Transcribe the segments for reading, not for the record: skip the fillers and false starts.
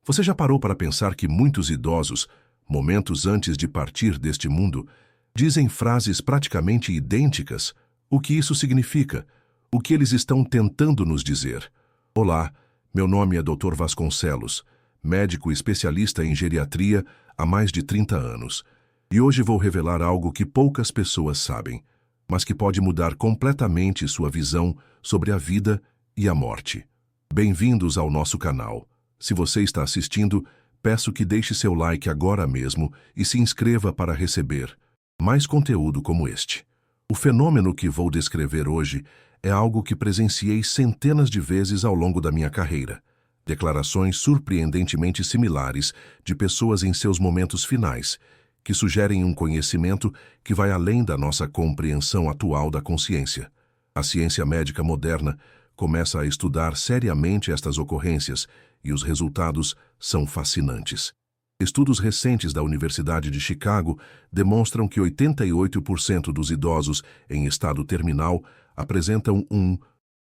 Você já parou para pensar que muitos idosos, momentos antes de partir deste mundo, dizem frases praticamente idênticas? O que isso significa? O que eles estão tentando nos dizer? Olá, meu nome é Dr. Vasconcelos, médico especialista em geriatria há mais de 30 anos. E hoje vou revelar algo que poucas pessoas sabem, mas que pode mudar completamente sua visão sobre a vida e a morte. Bem-vindos ao nosso canal. Se você está assistindo, peço que deixe seu like agora mesmo e se inscreva para receber mais conteúdo como este. O fenômeno que vou descrever hoje é algo que presenciei centenas de vezes ao longo da minha carreira. Declarações surpreendentemente similares de pessoas em seus momentos finais, que sugerem um conhecimento que vai além da nossa compreensão atual da consciência. A ciência médica moderna começa a estudar seriamente estas ocorrências e os resultados são fascinantes. Estudos recentes da Universidade de Chicago demonstram que 88% dos idosos em estado terminal apresentam um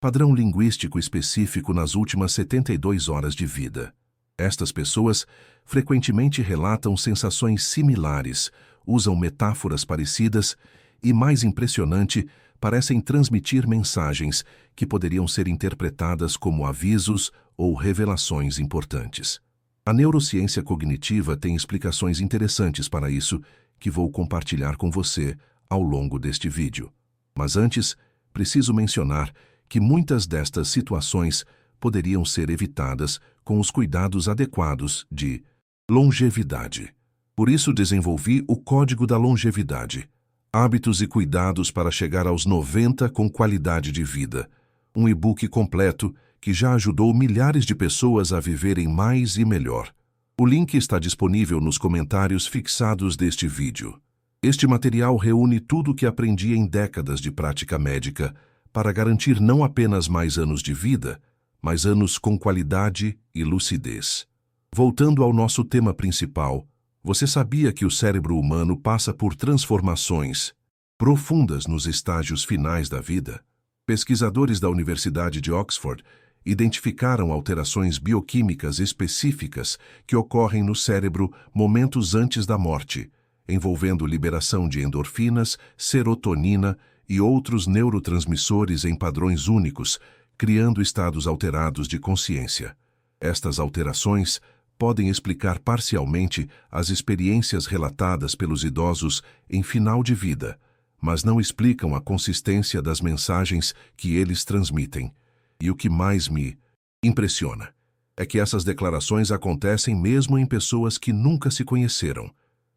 padrão linguístico específico nas últimas 72 horas de vida. Estas pessoas frequentemente relatam sensações similares, usam metáforas parecidas e, mais impressionante, parecem transmitir mensagens que poderiam ser interpretadas como avisos ou revelações importantes. A neurociência cognitiva tem explicações interessantes para isso que vou compartilhar com você ao longo deste vídeo. Mas antes, preciso mencionar que muitas destas situações poderiam ser evitadas com os cuidados adequados de longevidade. Por isso desenvolvi o Código da Longevidade, Hábitos e Cuidados para Chegar aos 90 com Qualidade de Vida, um e-book completo que já ajudou milhares de pessoas a viverem mais e melhor. O link está disponível nos comentários fixados deste vídeo. Este material reúne tudo o que aprendi em décadas de prática médica para garantir não apenas mais anos de vida, mas anos com qualidade e lucidez. Voltando ao nosso tema principal, você sabia que o cérebro humano passa por transformações profundas nos estágios finais da vida? Pesquisadores da Universidade de Oxford identificaram alterações bioquímicas específicas que ocorrem no cérebro momentos antes da morte, envolvendo liberação de endorfinas, serotonina e outros neurotransmissores em padrões únicos, criando estados alterados de consciência. Estas alterações podem explicar parcialmente as experiências relatadas pelos idosos em final de vida, mas não explicam a consistência das mensagens que eles transmitem. E o que mais me impressiona é que essas declarações acontecem mesmo em pessoas que nunca se conheceram,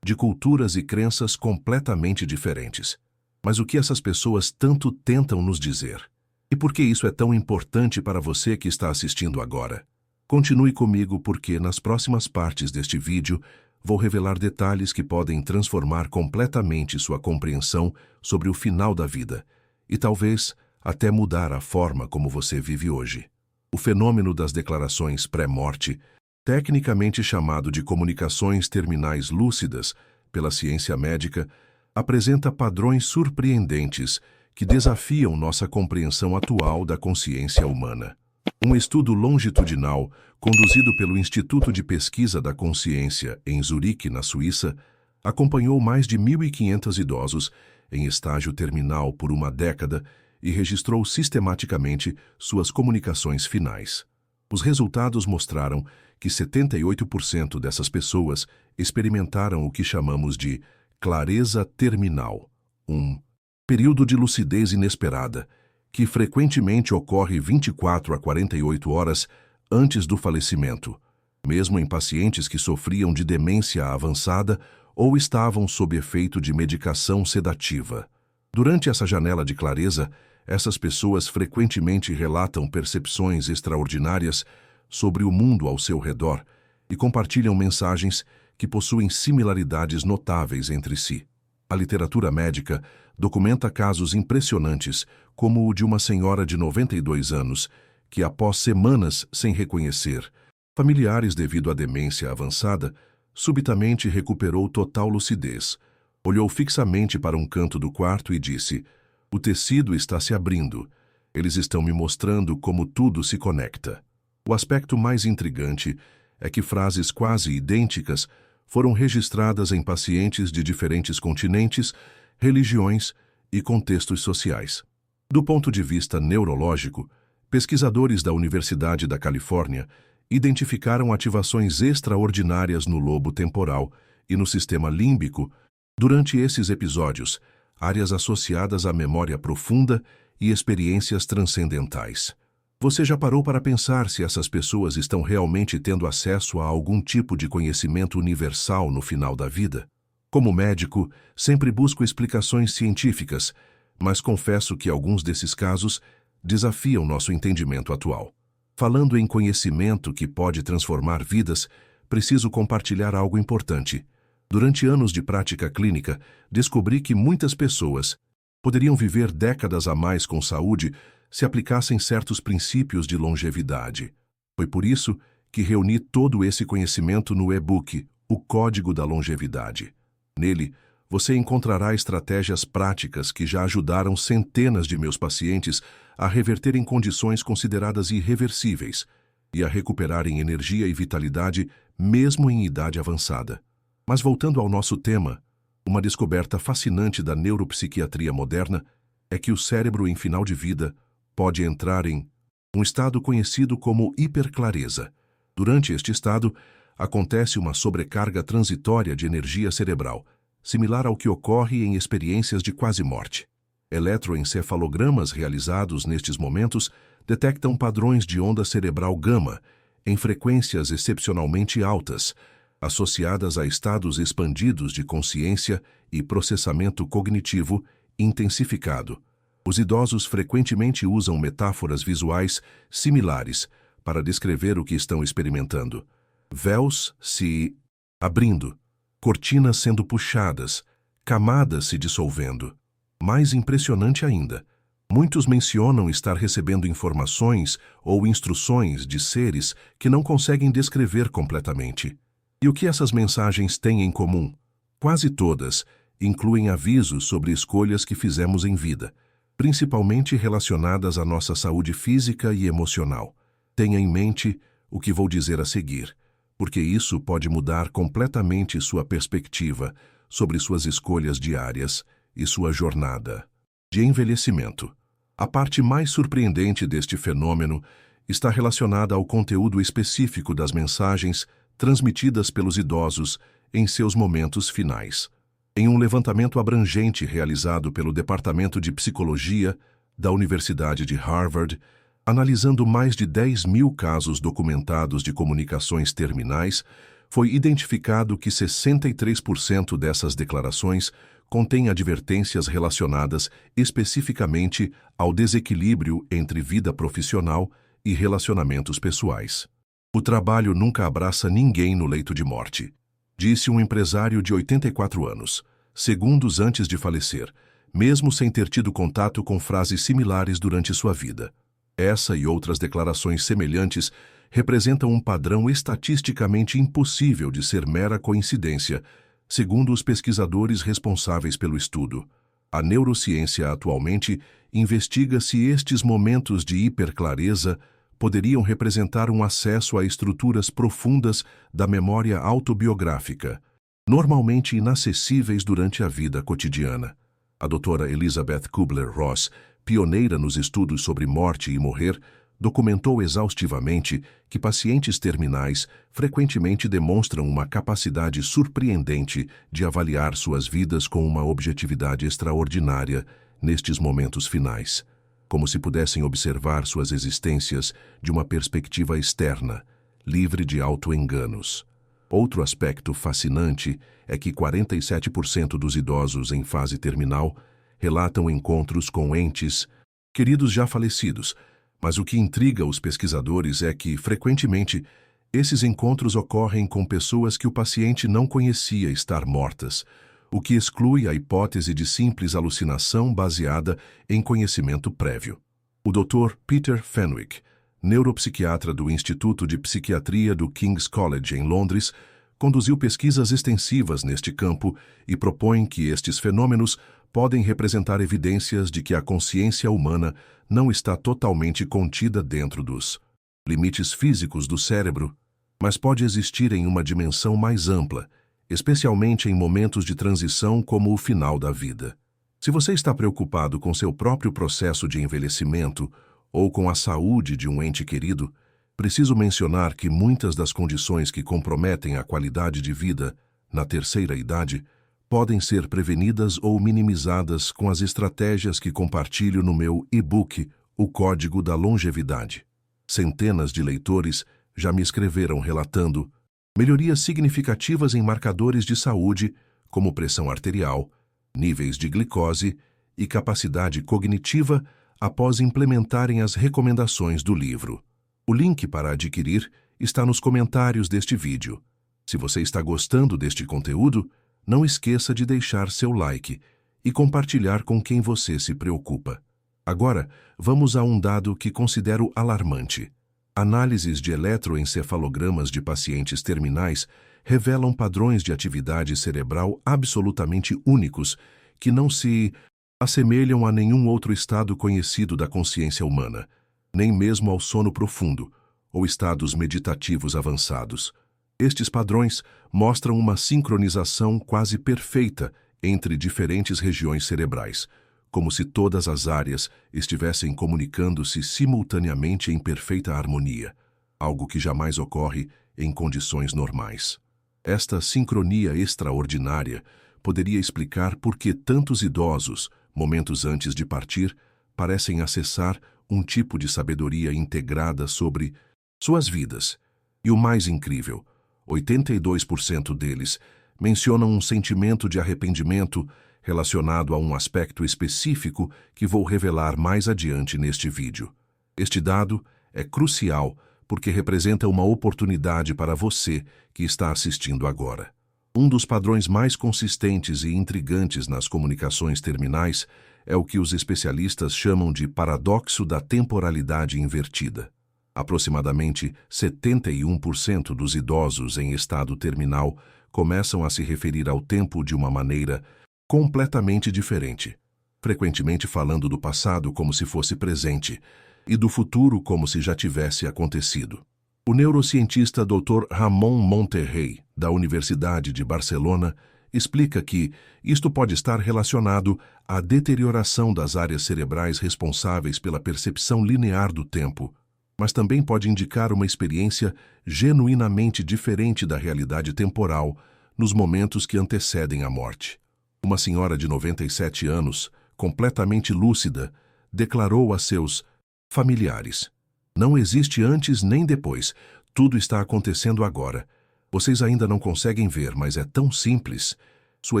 de culturas e crenças completamente diferentes. Mas o que essas pessoas tanto tentam nos dizer? E por que isso é tão importante para você que está assistindo agora? Continue comigo porque nas próximas partes deste vídeo vou revelar detalhes que podem transformar completamente sua compreensão sobre o final da vida e talvez até mudar a forma como você vive hoje. O fenômeno das declarações pré-morte, tecnicamente chamado de comunicações terminais lúcidas pela ciência médica, apresenta padrões surpreendentes que desafiam nossa compreensão atual da consciência humana. Um estudo longitudinal, conduzido pelo Instituto de Pesquisa da Consciência em Zurique, na Suíça, acompanhou mais de 1.500 idosos em estágio terminal por uma década e registrou sistematicamente suas comunicações finais. Os resultados mostraram que 78% dessas pessoas experimentaram o que chamamos de clareza terminal, um período de lucidez inesperada, que frequentemente ocorre 24 a 48 horas antes do falecimento, mesmo em pacientes que sofriam de demência avançada ou estavam sob efeito de medicação sedativa. Durante essa janela de clareza, essas pessoas frequentemente relatam percepções extraordinárias sobre o mundo ao seu redor e compartilham mensagens que possuem similaridades notáveis entre si. A literatura médica documenta casos impressionantes, como o de uma senhora de 92 anos, que após semanas sem reconhecer familiares devido à demência avançada, subitamente recuperou total lucidez, olhou fixamente para um canto do quarto e disse: "O tecido está se abrindo. Eles estão me mostrando como tudo se conecta." O aspecto mais intrigante é que frases quase idênticas foram registradas em pacientes de diferentes continentes, religiões e contextos sociais. Do ponto de vista neurológico, pesquisadores da Universidade da Califórnia identificaram ativações extraordinárias no lobo temporal e no sistema límbico durante esses episódios, áreas associadas à memória profunda e experiências transcendentais. Você já parou para pensar se essas pessoas estão realmente tendo acesso a algum tipo de conhecimento universal no final da vida? Como médico, sempre busco explicações científicas, mas confesso que alguns desses casos desafiam nosso entendimento atual. Falando em conhecimento que pode transformar vidas, preciso compartilhar algo importante. Durante anos de prática clínica, descobri que muitas pessoas poderiam viver décadas a mais com saúde se aplicassem certos princípios de longevidade. Foi por isso que reuni todo esse conhecimento no e-book O Código da Longevidade. Nele, você encontrará estratégias práticas que já ajudaram centenas de meus pacientes a reverterem condições consideradas irreversíveis e a recuperarem energia e vitalidade mesmo em idade avançada. Mas voltando ao nosso tema, uma descoberta fascinante da neuropsiquiatria moderna é que o cérebro em final de vida pode entrar em um estado conhecido como hiperclareza. Durante este estado, acontece uma sobrecarga transitória de energia cerebral, similar ao que ocorre em experiências de quase morte. Eletroencefalogramas realizados nestes momentos detectam padrões de onda cerebral gama em frequências excepcionalmente altas, associadas a estados expandidos de consciência e processamento cognitivo intensificado. Os idosos frequentemente usam metáforas visuais similares para descrever o que estão experimentando. Véus se abrindo, cortinas sendo puxadas, camadas se dissolvendo. Mais impressionante ainda, muitos mencionam estar recebendo informações ou instruções de seres que não conseguem descrever completamente. E o que essas mensagens têm em comum? Quase todas incluem avisos sobre escolhas que fizemos em vida, principalmente relacionadas à nossa saúde física e emocional. Tenha em mente o que vou dizer a seguir, porque isso pode mudar completamente sua perspectiva sobre suas escolhas diárias e sua jornada de envelhecimento. A parte mais surpreendente deste fenômeno está relacionada ao conteúdo específico das mensagens transmitidas pelos idosos em seus momentos finais. Em um levantamento abrangente realizado pelo Departamento de Psicologia da Universidade de Harvard, analisando mais de 10.000 casos documentados de comunicações terminais, foi identificado que 63% dessas declarações contêm advertências relacionadas especificamente ao desequilíbrio entre vida profissional e relacionamentos pessoais. O trabalho nunca abraça ninguém no leito de morte, disse um empresário de 84 anos, segundos antes de falecer, mesmo sem ter tido contato com frases similares durante sua vida. Essa e outras declarações semelhantes representam um padrão estatisticamente impossível de ser mera coincidência, segundo os pesquisadores responsáveis pelo estudo. A neurociência atualmente investiga se estes momentos de hiperclareza poderiam representar um acesso a estruturas profundas da memória autobiográfica, normalmente inacessíveis durante a vida cotidiana. A doutora Elizabeth Kubler-Ross, pioneira nos estudos sobre morte e morrer, documentou exaustivamente que pacientes terminais frequentemente demonstram uma capacidade surpreendente de avaliar suas vidas com uma objetividade extraordinária nestes momentos finais, como se pudessem observar suas existências de uma perspectiva externa, livre de autoenganos. Outro aspecto fascinante é que 47% dos idosos em fase terminal relatam encontros com entes queridos já falecidos, mas o que intriga os pesquisadores é que, frequentemente, esses encontros ocorrem com pessoas que o paciente não conhecia estar mortas, o que exclui a hipótese de simples alucinação baseada em conhecimento prévio. O Dr. Peter Fenwick, neuropsiquiatra do Instituto de Psiquiatria do King's College em Londres, conduziu pesquisas extensivas neste campo e propõe que estes fenômenos podem representar evidências de que a consciência humana não está totalmente contida dentro dos limites físicos do cérebro. mas pode existir em uma dimensão mais ampla, especialmente em momentos de transição como o final da vida. Se você está preocupado com seu próprio processo de envelhecimento ou com a saúde de um ente querido, preciso mencionar que muitas das condições que comprometem a qualidade de vida na terceira idade podem ser prevenidas ou minimizadas com as estratégias que compartilho no meu e-book, O Código da Longevidade. Centenas de leitores já me escreveram relatando melhorias significativas em marcadores de saúde, como pressão arterial, níveis de glicose e capacidade cognitiva após implementarem as recomendações do livro. O link para adquirir está nos comentários deste vídeo. Se você está gostando deste conteúdo, não esqueça de deixar seu like e compartilhar com quem você se preocupa. Agora, vamos a um dado que considero alarmante. Análises de eletroencefalogramas de pacientes terminais revelam padrões de atividade cerebral absolutamente únicos que não se assemelham a nenhum outro estado conhecido da consciência humana, nem mesmo ao sono profundo ou estados meditativos avançados. Estes padrões mostram uma sincronização quase perfeita entre diferentes regiões cerebrais, como se todas as áreas estivessem comunicando-se simultaneamente em perfeita harmonia, algo que jamais ocorre em condições normais. Esta sincronia extraordinária poderia explicar por que tantos idosos, momentos antes de partir, parecem acessar um tipo de sabedoria integrada sobre suas vidas. E o mais incrível, 82% deles mencionam um sentimento de arrependimento relacionado a um aspecto específico que vou revelar mais adiante neste vídeo. Este dado é crucial porque representa uma oportunidade para você que está assistindo agora. Um dos padrões mais consistentes e intrigantes nas comunicações terminais é o que os especialistas chamam de paradoxo da temporalidade invertida. Aproximadamente 71% dos idosos em estado terminal começam a se referir ao tempo de uma maneira completamente diferente, frequentemente falando do passado como se fosse presente e do futuro como se já tivesse acontecido. O neurocientista Dr. Ramon Monterrey, da Universidade de Barcelona, explica que isto pode estar relacionado à deterioração das áreas cerebrais responsáveis pela percepção linear do tempo, mas também pode indicar uma experiência genuinamente diferente da realidade temporal nos momentos que antecedem a morte. Uma senhora de 97 anos, completamente lúcida, declarou a seus familiares: "Não existe antes nem depois, tudo está acontecendo agora. Vocês ainda não conseguem ver, mas é tão simples." Sua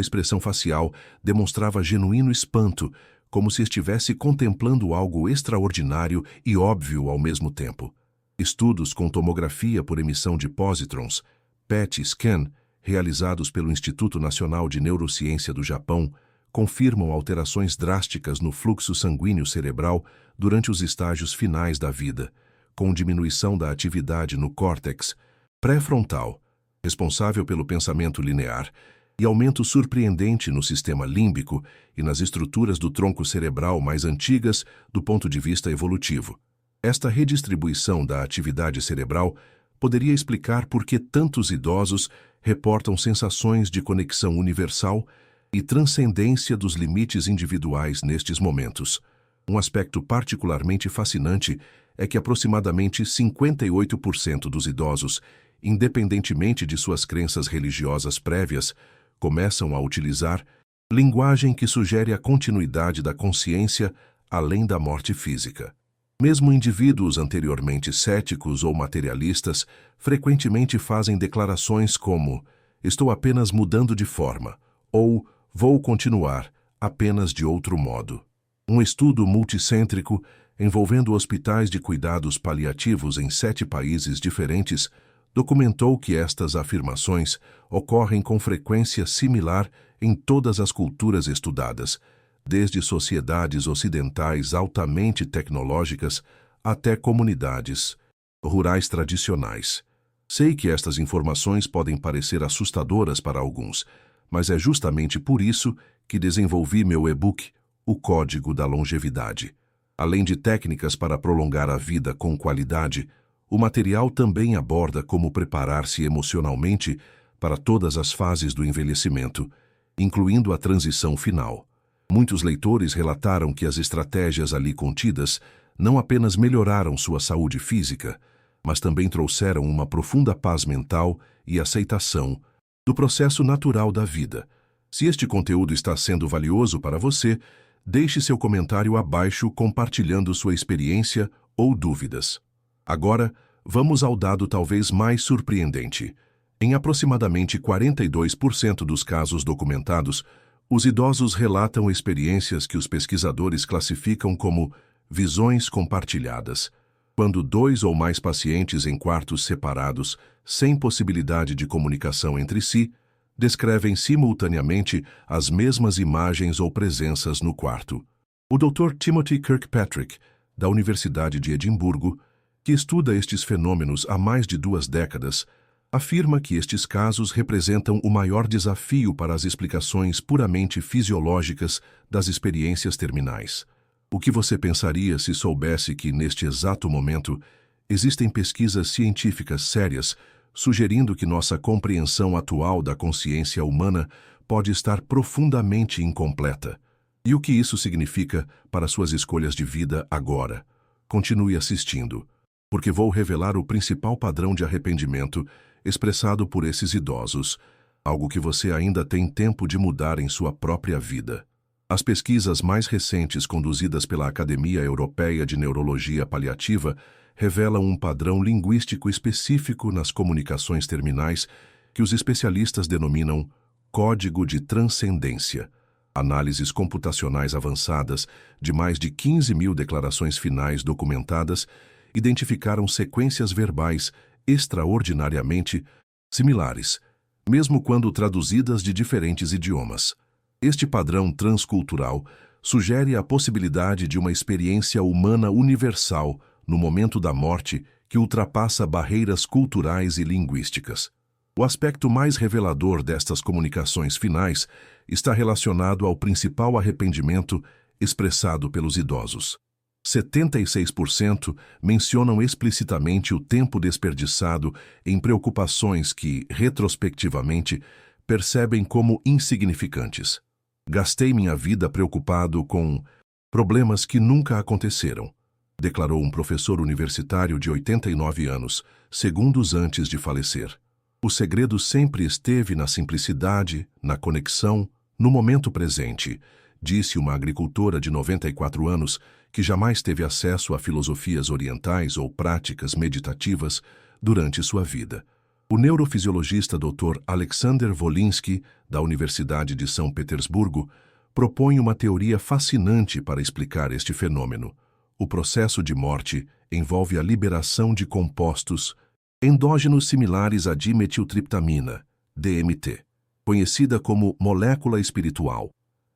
expressão facial demonstrava genuíno espanto, como se estivesse contemplando algo extraordinário e óbvio ao mesmo tempo. Estudos com tomografia por emissão de pósitrons, PET scan, realizados pelo Instituto Nacional de Neurociência do Japão, confirmam alterações drásticas no fluxo sanguíneo cerebral durante os estágios finais da vida, com diminuição da atividade no córtex pré-frontal, responsável pelo pensamento linear, e aumento surpreendente no sistema límbico e nas estruturas do tronco cerebral mais antigas do ponto de vista evolutivo. Esta redistribuição da atividade cerebral poderia explicar por que tantos idosos reportam sensações de conexão universal e transcendência dos limites individuais nestes momentos. Um aspecto particularmente fascinante é que aproximadamente 58% dos idosos, independentemente de suas crenças religiosas prévias, começam a utilizar linguagem que sugere a continuidade da consciência além da morte física. Mesmo indivíduos anteriormente céticos ou materialistas frequentemente fazem declarações como "estou apenas mudando de forma" ou "vou continuar, apenas de outro modo." Um estudo multicêntrico envolvendo hospitais de cuidados paliativos em 7 países diferentes documentou que estas afirmações ocorrem com frequência similar em todas as culturas estudadas, desde sociedades ocidentais altamente tecnológicas até comunidades rurais tradicionais. Sei que estas informações podem parecer assustadoras para alguns, mas é justamente por isso que desenvolvi meu e-book, O Código da Longevidade. Além de técnicas para prolongar a vida com qualidade, O material também aborda como preparar-se emocionalmente para todas as fases do envelhecimento, incluindo a transição final. Muitos leitores relataram que as estratégias ali contidas não apenas melhoraram sua saúde física, mas também trouxeram uma profunda paz mental e aceitação do processo natural da vida. Se este conteúdo está sendo valioso para você, deixe seu comentário abaixo compartilhando sua experiência ou dúvidas. Agora, vamos ao dado talvez mais surpreendente. Em aproximadamente 42% dos casos documentados, os idosos relatam experiências que os pesquisadores classificam como visões compartilhadas, quando 2 ou mais pacientes em quartos separados, sem possibilidade de comunicação entre si, descrevem simultaneamente as mesmas imagens ou presenças no quarto. O Dr. Timothy Kirkpatrick, da Universidade de Edimburgo, que estuda estes fenômenos há mais de 2 décadas, afirma que estes casos representam o maior desafio para as explicações puramente fisiológicas das experiências terminais. O que você pensaria se soubesse que, neste exato momento, existem pesquisas científicas sérias sugerindo que nossa compreensão atual da consciência humana pode estar profundamente incompleta? E o que isso significa para suas escolhas de vida agora? Continue assistindo, porque vou revelar o principal padrão de arrependimento expressado por esses idosos, algo que você ainda tem tempo de mudar em sua própria vida. As pesquisas mais recentes conduzidas pela Academia Europeia de Neurologia Paliativa revelam um padrão linguístico específico nas comunicações terminais que os especialistas denominam código de transcendência. Análises computacionais avançadas de mais de 15.000 declarações finais documentadas identificaram sequências verbais extraordinariamente similares, mesmo quando traduzidas de diferentes idiomas. Este padrão transcultural sugere a possibilidade de uma experiência humana universal no momento da morte que ultrapassa barreiras culturais e linguísticas. O aspecto mais revelador destas comunicações finais está relacionado ao principal arrependimento expressado pelos idosos. 76% mencionam explicitamente o tempo desperdiçado em preocupações que, retrospectivamente, percebem como insignificantes. Gastei minha vida preocupado com problemas que nunca aconteceram, declarou um professor universitário de 89 anos, segundos antes de falecer. O segredo sempre esteve na simplicidade, na conexão, no momento presente, disse uma agricultora de 94 anos que jamais teve acesso a filosofias orientais ou práticas meditativas durante sua vida. O neurofisiologista Dr. Alexander Volinsky, da Universidade de São Petersburgo, propõe uma teoria fascinante para explicar este fenômeno. O processo de morte envolve a liberação de compostos endógenos similares à dimetiltriptamina, DMT, conhecida como molécula espiritual,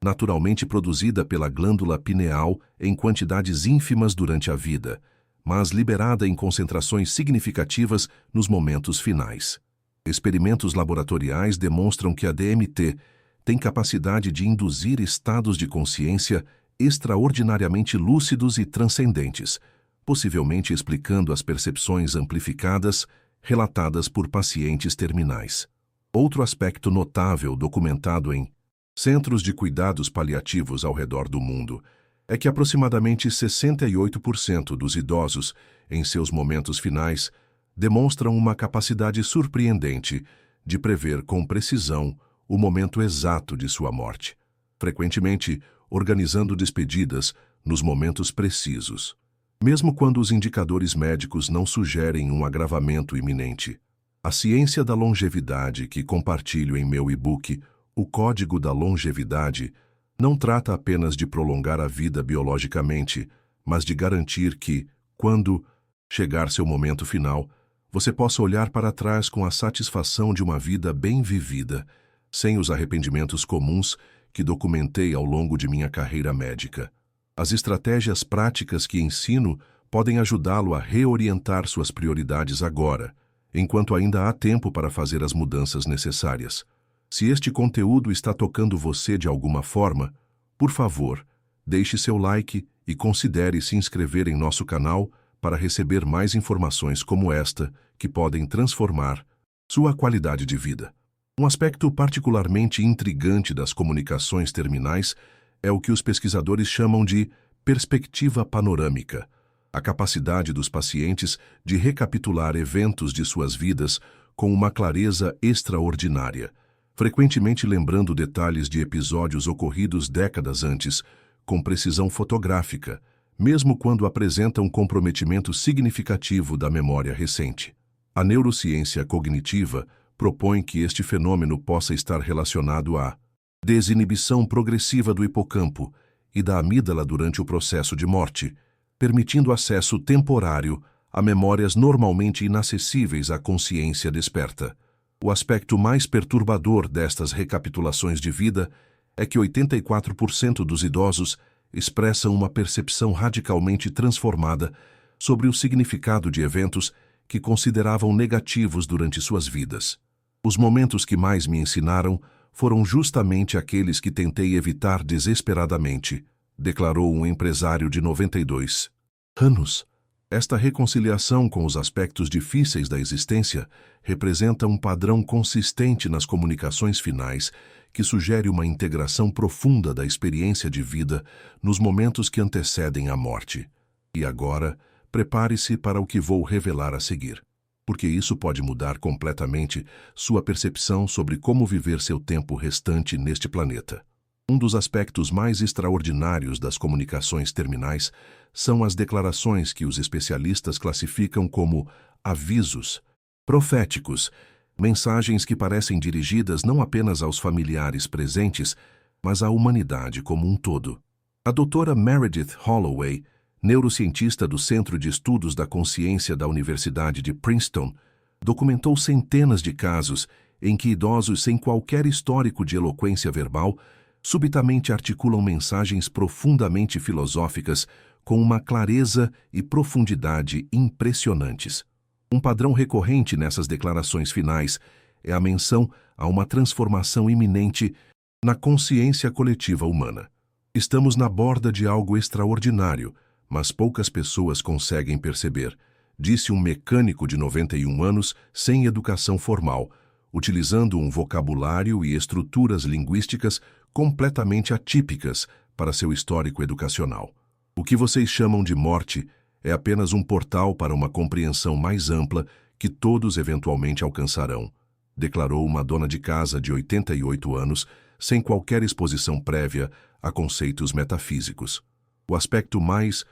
naturalmente produzida pela glândula pineal em quantidades ínfimas durante a vida, mas liberada em concentrações significativas nos momentos finais. Experimentos laboratoriais demonstram que a DMT tem capacidade de induzir estados de consciência extraordinariamente lúcidos e transcendentes, possivelmente explicando as percepções amplificadas relatadas por pacientes terminais. Outro aspecto notável documentado em centros de cuidados paliativos ao redor do mundo é que aproximadamente 68% dos idosos, em seus momentos finais, demonstram uma capacidade surpreendente de prever com precisão o momento exato de sua morte, frequentemente organizando despedidas nos momentos precisos, mesmo quando os indicadores médicos não sugerem um agravamento iminente. A ciência da longevidade que compartilho em meu e-book, O Código da Longevidade, não trata apenas de prolongar a vida biologicamente, mas de garantir que, quando chegar seu momento final, você possa olhar para trás com a satisfação de uma vida bem vivida, sem os arrependimentos comuns que documentei ao longo de minha carreira médica. As estratégias práticas que ensino podem ajudá-lo a reorientar suas prioridades agora, enquanto ainda há tempo para fazer as mudanças necessárias. Se este conteúdo está tocando você de alguma forma, por favor, deixe seu like e considere se inscrever em nosso canal para receber mais informações como esta, que podem transformar sua qualidade de vida. Um aspecto particularmente intrigante das comunicações terminais é o que os pesquisadores chamam de perspectiva panorâmica, a capacidade dos pacientes de recapitular eventos de suas vidas com uma clareza extraordinária, frequentemente lembrando detalhes de episódios ocorridos décadas antes, com precisão fotográfica, mesmo quando apresentam comprometimento significativo da memória recente. A neurociência cognitiva propõe que este fenômeno possa estar relacionado à desinibição progressiva do hipocampo e da amígdala durante o processo de morte, permitindo acesso temporário a memórias normalmente inacessíveis à consciência desperta. O aspecto mais perturbador destas recapitulações de vida é que 84% dos idosos expressam uma percepção radicalmente transformada sobre o significado de eventos que consideravam negativos durante suas vidas. Os momentos que mais me ensinaram foram justamente aqueles que tentei evitar desesperadamente, declarou um empresário de 92 anos. Esta reconciliação com os aspectos difíceis da existência representa um padrão consistente nas comunicações finais que sugere uma integração profunda da experiência de vida nos momentos que antecedem a morte. E agora, prepare-se para o que vou revelar a seguir, porque isso pode mudar completamente sua percepção sobre como viver seu tempo restante neste planeta. Um dos aspectos mais extraordinários das comunicações terminais são as declarações que os especialistas classificam como avisos proféticos, mensagens que parecem dirigidas não apenas aos familiares presentes, mas à humanidade como um todo. A doutora Meredith Holloway, neurocientista do Centro de Estudos da Consciência da Universidade de Princeton, documentou centenas de casos em que idosos sem qualquer histórico de eloquência verbal subitamente articulam mensagens profundamente filosóficas com uma clareza e profundidade impressionantes. Um padrão recorrente nessas declarações finais é a menção a uma transformação iminente na consciência coletiva humana. Estamos na borda de algo extraordinário, mas poucas pessoas conseguem perceber, disse um mecânico de 91 anos sem educação formal, utilizando um vocabulário e estruturas linguísticas completamente atípicas para seu histórico educacional. O que vocês chamam de morte é apenas um portal para uma compreensão mais ampla que todos eventualmente alcançarão, declarou uma dona de casa de 88 anos, sem qualquer exposição prévia a conceitos metafísicos. O aspecto mais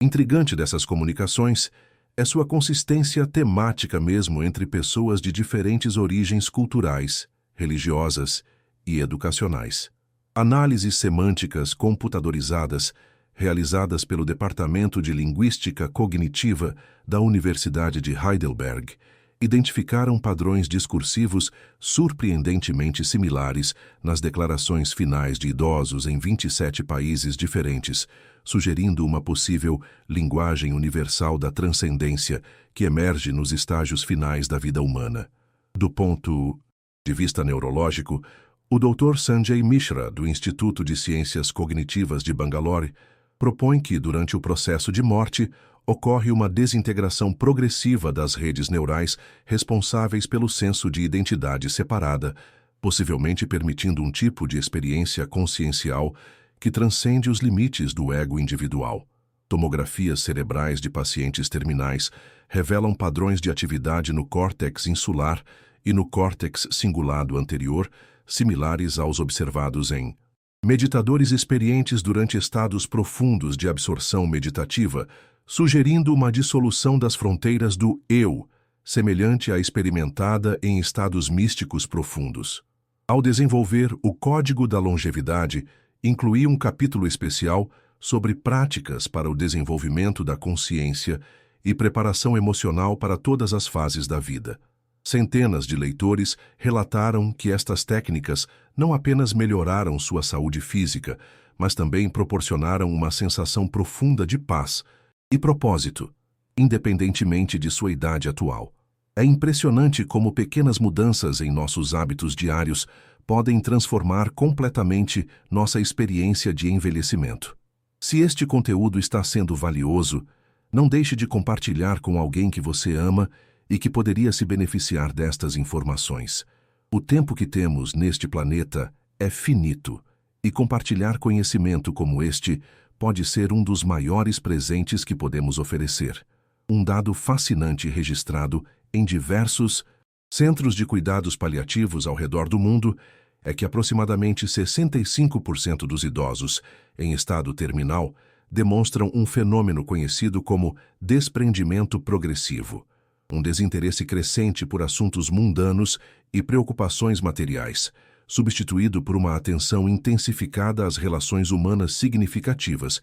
intrigante dessas comunicações é sua consistência temática mesmo entre pessoas de diferentes origens culturais, religiosas e educacionais. Análises semânticas computadorizadas realizadas pelo Departamento de Linguística Cognitiva da Universidade de Heidelberg identificaram padrões discursivos surpreendentemente similares nas declarações finais de idosos em 27 países diferentes, sugerindo uma possível linguagem universal da transcendência que emerge nos estágios finais da vida humana. Do ponto de vista neurológico, o Dr. Sanjay Mishra, do Instituto de Ciências Cognitivas de Bangalore, propõe que, durante o processo de morte, ocorre uma desintegração progressiva das redes neurais responsáveis pelo senso de identidade separada, possivelmente permitindo um tipo de experiência consciencial que transcende os limites do ego individual. Tomografias cerebrais de pacientes terminais revelam padrões de atividade no córtex insular e no córtex cingulado anterior, similares aos observados em meditadores experientes durante estados profundos de absorção meditativa, sugerindo uma dissolução das fronteiras do eu, semelhante à experimentada em estados místicos profundos. Ao desenvolver o Código da Longevidade, incluí um capítulo especial sobre práticas para o desenvolvimento da consciência e preparação emocional para todas as fases da vida. Centenas de leitores relataram que estas técnicas não apenas melhoraram sua saúde física, mas também proporcionaram uma sensação profunda de paz e propósito, independentemente de sua idade atual. É impressionante como pequenas mudanças em nossos hábitos diários podem transformar completamente nossa experiência de envelhecimento. Se este conteúdo está sendo valioso, Não deixe de compartilhar com alguém que você ama e que poderia se beneficiar destas informações. O tempo que temos neste planeta é finito, e compartilhar conhecimento como este pode ser um dos maiores presentes que podemos oferecer. Um dado fascinante registrado em diversos centros de cuidados paliativos ao redor do mundo é que aproximadamente 65% dos idosos em estado terminal demonstram um fenômeno conhecido como desprendimento progressivo, um desinteresse crescente por assuntos mundanos e preocupações materiais, substituído por uma atenção intensificada às relações humanas significativas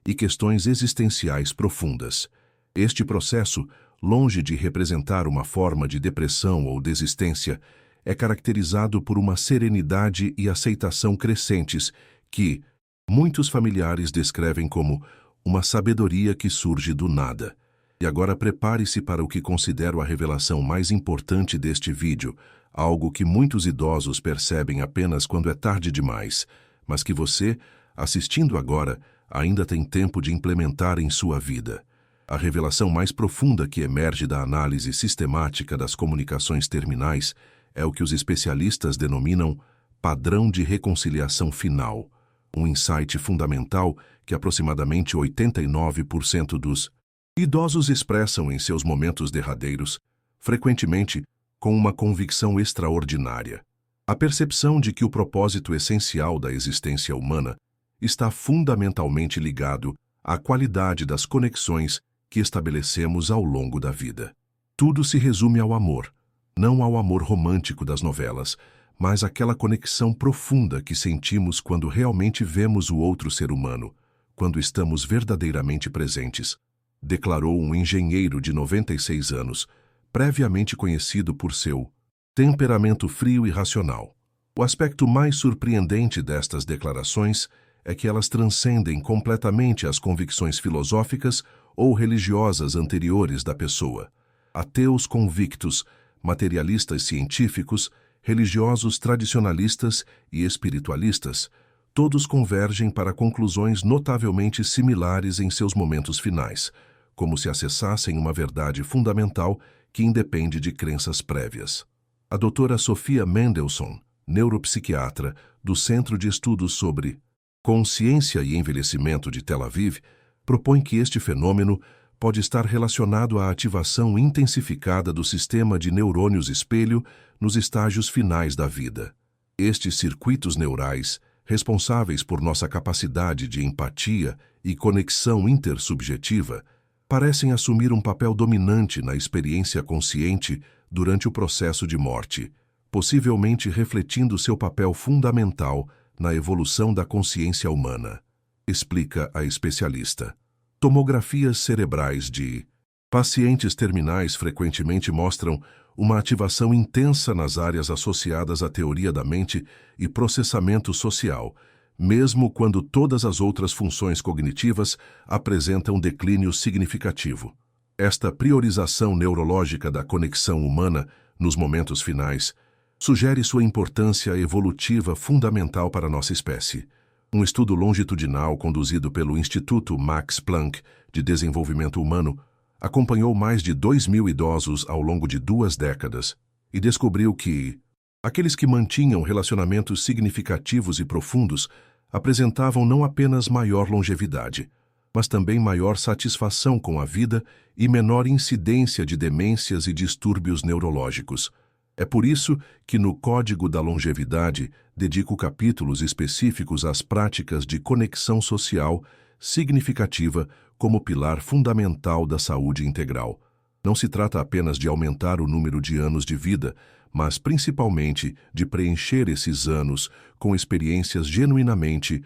e questões existenciais profundas. Este processo, longe de representar uma forma de depressão ou desistência, é caracterizado por uma serenidade e aceitação crescentes que muitos familiares descrevem como uma sabedoria que surge do nada. E agora prepare-se para o que considero a revelação mais importante deste vídeo, algo que muitos idosos percebem apenas quando é tarde demais, mas que você, assistindo agora, ainda tem tempo de implementar em sua vida. A revelação mais profunda que emerge da análise sistemática das comunicações terminais é o que os especialistas denominam padrão de reconciliação final, um insight fundamental que aproximadamente 89% dos idosos expressam em seus momentos derradeiros, frequentemente com uma convicção extraordinária. A percepção de que o propósito essencial da existência humana está fundamentalmente ligado à qualidade das conexões que estabelecemos ao longo da vida. Tudo se resume ao amor, não ao amor romântico das novelas, mas àquela conexão profunda que sentimos quando realmente vemos o outro ser humano, quando estamos verdadeiramente presentes, declarou um engenheiro de 96 anos, previamente conhecido por seu temperamento frio e racional. O aspecto mais surpreendente destas declarações é que elas transcendem completamente as convicções filosóficas ou religiosas anteriores da pessoa. Ateus convictos, materialistas científicos, religiosos tradicionalistas e espiritualistas, todos convergem para conclusões notavelmente similares em seus momentos finais, como se acessassem uma verdade fundamental que independe de crenças prévias. A doutora Sofia Mendelssohn, neuropsiquiatra do Centro de Estudos sobre Consciência e Envelhecimento de Tel Aviv, propõe que este fenômeno pode estar relacionado à ativação intensificada do sistema de neurônios espelho nos estágios finais da vida. Estes circuitos neurais, responsáveis por nossa capacidade de empatia e conexão intersubjetiva, parecem assumir um papel dominante na experiência consciente durante o processo de morte, possivelmente refletindo seu papel fundamental na evolução da consciência humana, explica a especialista. Tomografias cerebrais de pacientes terminais frequentemente mostram uma ativação intensa nas áreas associadas à teoria da mente e processamento social, mesmo quando todas as outras funções cognitivas apresentam declínio significativo. Esta priorização neurológica da conexão humana nos momentos finais sugere sua importância evolutiva fundamental para nossa espécie. Um estudo longitudinal conduzido pelo Instituto Max Planck de Desenvolvimento Humano acompanhou mais de 2.000 idosos ao longo de 2 décadas e descobriu que aqueles que mantinham relacionamentos significativos e profundos apresentavam não apenas maior longevidade, mas também maior satisfação com a vida e menor incidência de demências e distúrbios neurológicos. É por isso que no Código da Longevidade dedico capítulos específicos às práticas de conexão social significativa como pilar fundamental da saúde integral. Não se trata apenas de aumentar o número de anos de vida, mas principalmente de preencher esses anos com experiências genuinamente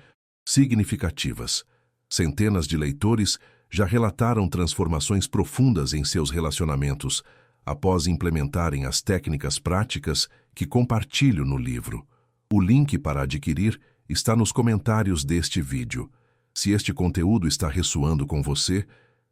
significativas. Centenas de leitores já relataram transformações profundas em seus relacionamentos, após implementarem as técnicas práticas que compartilho no livro. O link para adquirir está nos comentários deste vídeo. Se este conteúdo está ressoando com você,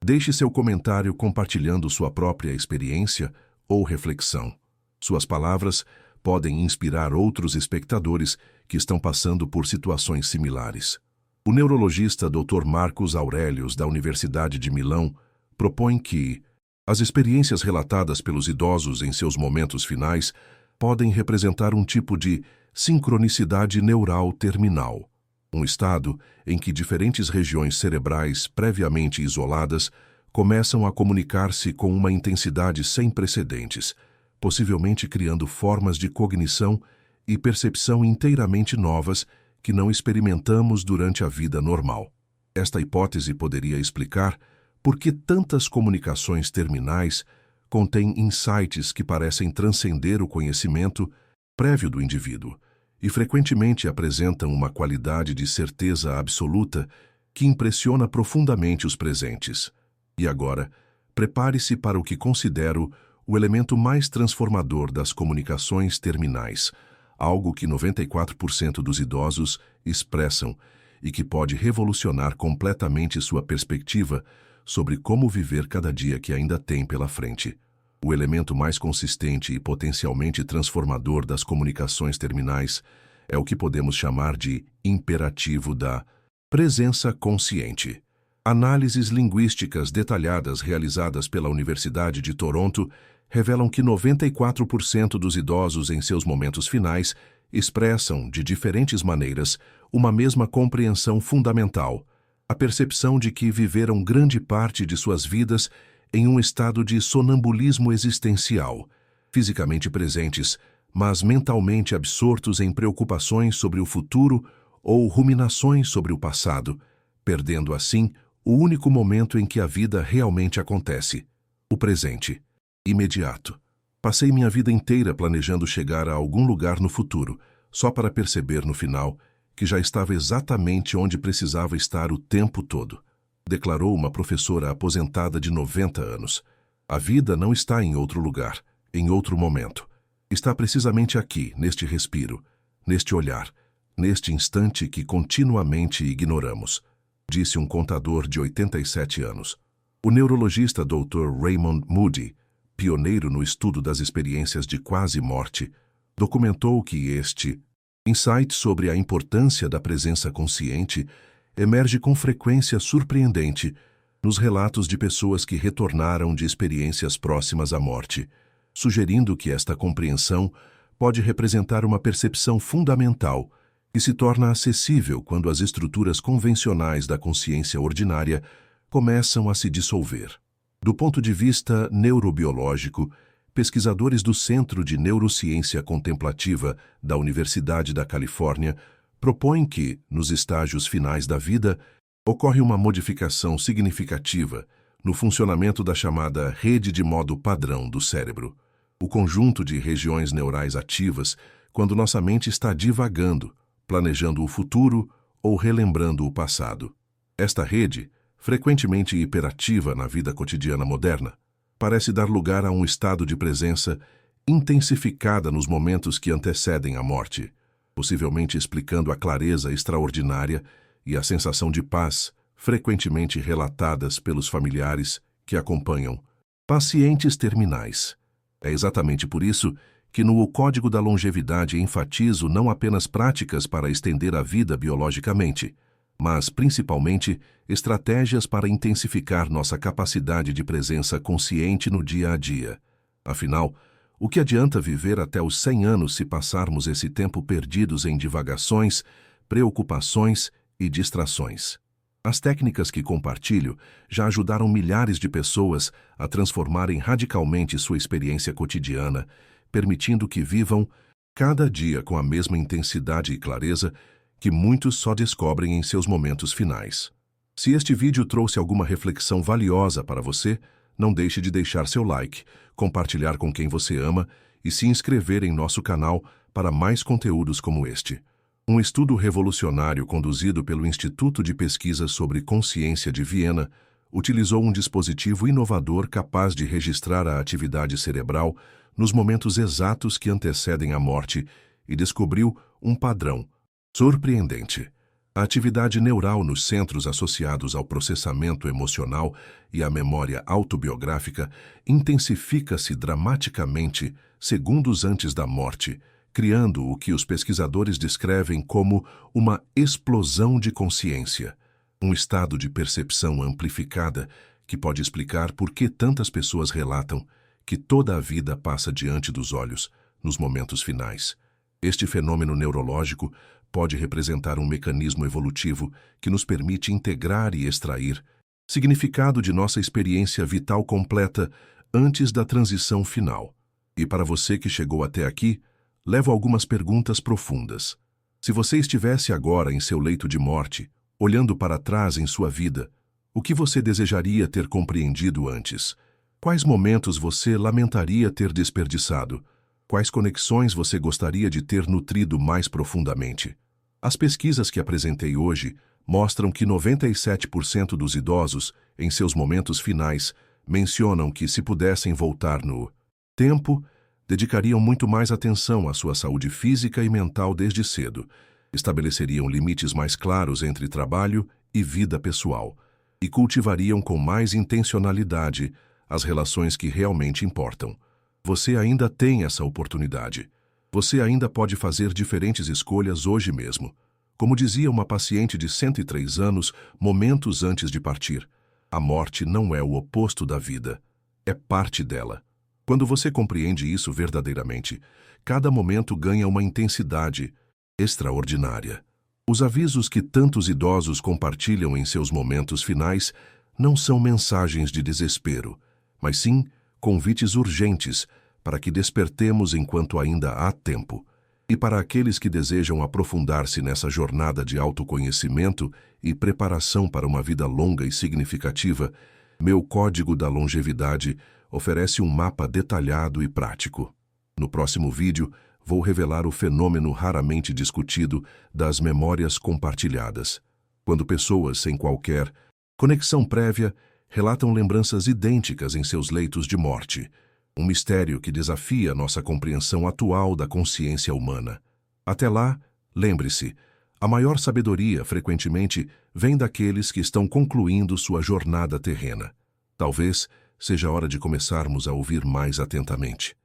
deixe seu comentário compartilhando sua própria experiência ou reflexão. Suas palavras podem inspirar outros espectadores que estão passando por situações similares. O neurologista Dr. Marcus Aurelius, da Universidade de Milão, propõe que as experiências relatadas pelos idosos em seus momentos finais podem representar um tipo de sincronicidade neural terminal, um estado em que diferentes regiões cerebrais previamente isoladas começam a comunicar-se com uma intensidade sem precedentes, possivelmente criando formas de cognição e percepção inteiramente novas que não experimentamos durante a vida normal. Esta hipótese poderia explicar por que tantas comunicações terminais contêm insights que parecem transcender o conhecimento prévio do indivíduo e frequentemente apresentam uma qualidade de certeza absoluta que impressiona profundamente os presentes. E agora, prepare-se para o que considero o elemento mais transformador das comunicações terminais, algo que 94% dos idosos expressam e que pode revolucionar completamente sua perspectiva sobre como viver cada dia que ainda tem pela frente. O elemento mais consistente e potencialmente transformador das comunicações terminais é o que podemos chamar de imperativo da presença consciente. Análises linguísticas detalhadas realizadas pela Universidade de Toronto revelam que 94% dos idosos em seus momentos finais expressam, de diferentes maneiras, uma mesma compreensão fundamental, a percepção de que viveram grande parte de suas vidas em um estado de sonambulismo existencial, fisicamente presentes, mas mentalmente absortos em preocupações sobre o futuro ou ruminações sobre o passado, perdendo assim o único momento em que a vida realmente acontece, o presente, imediato. Passei minha vida inteira planejando chegar a algum lugar no futuro, só para perceber no final que já estava exatamente onde precisava estar o tempo todo, declarou uma professora aposentada de 90 anos. A vida não está em outro lugar, em outro momento. Está precisamente aqui, neste respiro, neste olhar, neste instante que continuamente ignoramos, disse um contador de 87 anos. O neurologista Dr. Raymond Moody, pioneiro no estudo das experiências de quase morte, documentou que este insight sobre a importância da presença consciente emerge com frequência surpreendente nos relatos de pessoas que retornaram de experiências próximas à morte, sugerindo que esta compreensão pode representar uma percepção fundamental que se torna acessível quando as estruturas convencionais da consciência ordinária começam a se dissolver. Do ponto de vista neurobiológico, pesquisadores do Centro de Neurociência Contemplativa da Universidade da Califórnia propõem que, nos estágios finais da vida, ocorre uma modificação significativa no funcionamento da chamada rede de modo padrão do cérebro, o conjunto de regiões neurais ativas quando nossa mente está divagando, planejando o futuro ou relembrando o passado. Esta rede, frequentemente hiperativa na vida cotidiana moderna, parece dar lugar a um estado de presença intensificada nos momentos que antecedem a morte, possivelmente explicando a clareza extraordinária e a sensação de paz frequentemente relatadas pelos familiares que acompanham pacientes terminais. É exatamente por isso que no Código da Longevidade enfatizo não apenas práticas para estender a vida biologicamente, mas, principalmente, estratégias para intensificar nossa capacidade de presença consciente no dia a dia. Afinal, o que adianta viver até os 100 anos se passarmos esse tempo perdidos em divagações, preocupações e distrações? As técnicas que compartilho já ajudaram milhares de pessoas a transformarem radicalmente sua experiência cotidiana, permitindo que vivam cada dia com a mesma intensidade e clareza que muitos só descobrem em seus momentos finais. Se este vídeo trouxe alguma reflexão valiosa para você, não deixe de deixar seu like, compartilhar com quem você ama e se inscrever em nosso canal para mais conteúdos como este. Um estudo revolucionário conduzido pelo Instituto de Pesquisa sobre Consciência de Viena utilizou um dispositivo inovador capaz de registrar a atividade cerebral nos momentos exatos que antecedem a morte e descobriu um padrão surpreendente. A atividade neural nos centros associados ao processamento emocional e à memória autobiográfica intensifica-se dramaticamente segundos antes da morte, criando o que os pesquisadores descrevem como uma explosão de consciência, um estado de percepção amplificada que pode explicar por que tantas pessoas relatam que toda a vida passa diante dos olhos, nos momentos finais. Este fenômeno neurológico pode representar um mecanismo evolutivo que nos permite integrar e extrair significado de nossa experiência vital completa antes da transição final. E para você que chegou até aqui, levo algumas perguntas profundas. Se você estivesse agora em seu leito de morte, olhando para trás em sua vida, o que você desejaria ter compreendido antes? Quais momentos você lamentaria ter desperdiçado? Quais conexões você gostaria de ter nutrido mais profundamente? As pesquisas que apresentei hoje mostram que 97% dos idosos, em seus momentos finais, mencionam que, se pudessem voltar no tempo, dedicariam muito mais atenção à sua saúde física e mental desde cedo, estabeleceriam limites mais claros entre trabalho e vida pessoal e cultivariam com mais intencionalidade as relações que realmente importam. Você ainda tem essa oportunidade. Você ainda pode fazer diferentes escolhas hoje mesmo. Como dizia uma paciente de 103 anos, momentos antes de partir, a morte não é o oposto da vida, é parte dela. Quando você compreende isso verdadeiramente, cada momento ganha uma intensidade extraordinária. Os avisos que tantos idosos compartilham em seus momentos finais não são mensagens de desespero, mas sim convites urgentes para que despertemos enquanto ainda há tempo. E para aqueles que desejam aprofundar-se nessa jornada de autoconhecimento e preparação para uma vida longa e significativa, meu Código da Longevidade oferece um mapa detalhado e prático. No próximo vídeo, vou revelar o fenômeno raramente discutido das memórias compartilhadas, quando pessoas sem qualquer conexão prévia relatam lembranças idênticas em seus leitos de morte, um mistério que desafia nossa compreensão atual da consciência humana. Até lá, lembre-se, a maior sabedoria, frequentemente, vem daqueles que estão concluindo sua jornada terrena. Talvez seja hora de começarmos a ouvir mais atentamente.